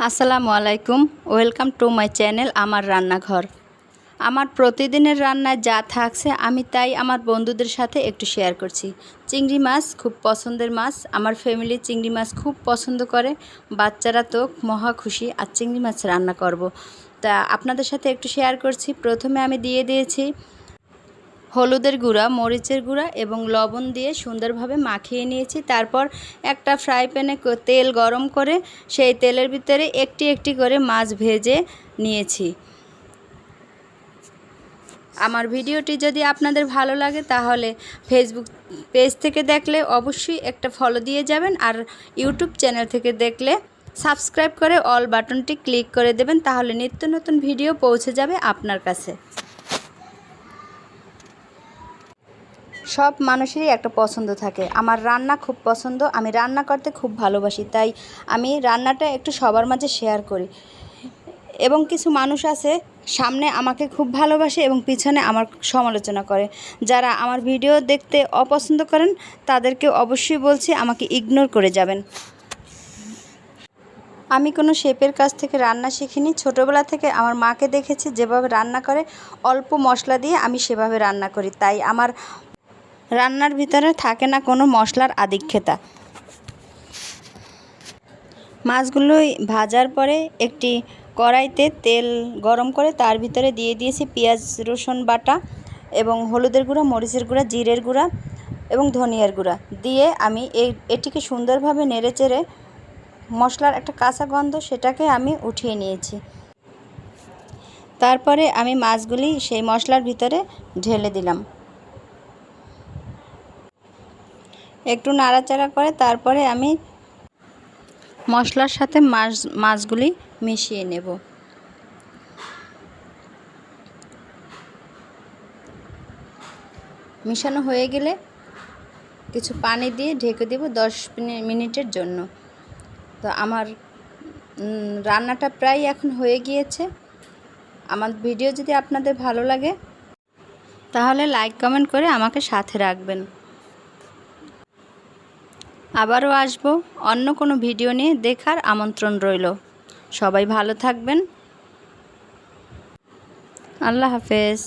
আসসালামু আলাইকুম, welcome to my channel আমার রান্নাঘর। আমার প্রতিদিনের রান্নায় যা থাকছে আমি তাই আমার বন্ধুদের সাথে একটু শেয়ার করছি। চিংড়ি মাছ খুব পছন্দের মাছ, আমার ফ্যামিলি চিংড়ি মাছ খুব পছন্দ করে। বাচ্চারা তো মহা খুশি, আর চিংড়ি মাছ রান্না করব। তা আপনাদের সাথে একটু শেয়ার করছি। প্রথমে আমি দিয়ে দিয়েছি হলুদের গুঁড়া, মরিচের গুঁড়া এবং লবণ দিয়ে সুন্দরভাবে মাখিয়ে নিয়েছি। তারপর একটা ফ্রাই প্যানে তেল গরম করে সেই তেলের ভিতরে একটি একটি করে মাছ ভেজে নিয়েছি। আমার ভিডিওটি যদি আপনাদের ভালো লাগে তাহলে ফেসবুক পেজ থেকে দেখলে অবশ্যই একটা ফলো দিয়ে যাবেন, আর ইউটিউব চ্যানেল থেকে দেখলে সাবস্ক্রাইব করে অল বাটনটি ক্লিক করে দেবেন, তাহলে নিত্য নতুন ভিডিও পৌঁছে যাবে আপনার কাছে। সব মানুষেরই একটা পছন্দ থাকে, আমার রান্না খুব পছন্দ, আমি রান্না করতে খুব ভালোবাসি, তাই আমি রান্নাটা একটু সবার মাঝে শেয়ার করি। এবং কিছু মানুষ আছে সামনে আমাকে খুব ভালোবাসে এবং পিছনে আমার সমালোচনা করে। যারা আমার ভিডিও দেখতে অপছন্দ করেন তাদেরকে অবশ্যই বলছি আমাকে ইগনোর করে যাবেন। আমি কোনো শেফের কাছ থেকে রান্না শিখিনি। ছোটোবেলা থেকে আমার মাকে দেখেছি যেভাবে রান্না করে, অল্প মশলা দিয়ে আমি সেভাবে রান্না করি, তাই আমার রান্নার ভিতরে থাকে না কোনো মশলার আধিক্যতা। মাছগুলো ভাজার পরে একটি কড়াইতে তেল গরম করে তার ভিতরে দিয়ে দিয়েছি পেঁয়াজ রসুন বাটা এবং হলুদের গুঁড়া, মরিচের গুঁড়া, জিরের গুঁড়া এবং ধনিয়ার গুঁড়া দিয়ে আমি এটিকে সুন্দরভাবে নেড়েচেড়ে মশলার একটা কাঁচা গন্ধ সেটাকে আমি উঠিয়ে নিয়েছি। তারপরে আমি মাছগুলি সেই মশলার ভিতরে ঢেলে দিলাম, একটু নাড়াচাড়া করে তারপরে আমি মশলার সাথে মাছগুলি মিশিয়ে নেব। মিশানো হয়ে গেলে কিছু পানি দিয়ে ঢেকে দেব 10 মিনিটের জন্য। তো আমার রান্নাটা প্রায় এখন হয়ে গিয়েছে। আমার ভিডিও যদি আপনাদের ভালো লাগে তাহলে লাইক কমেন্ট করে আমাকে সাথে রাখবেন। আবারও আসবো অন্য কোনো ভিডিও নিয়ে, দেখার আমন্ত্রণ রইল। সবাই ভালো থাকবেন। আল্লাহ হাফেজ।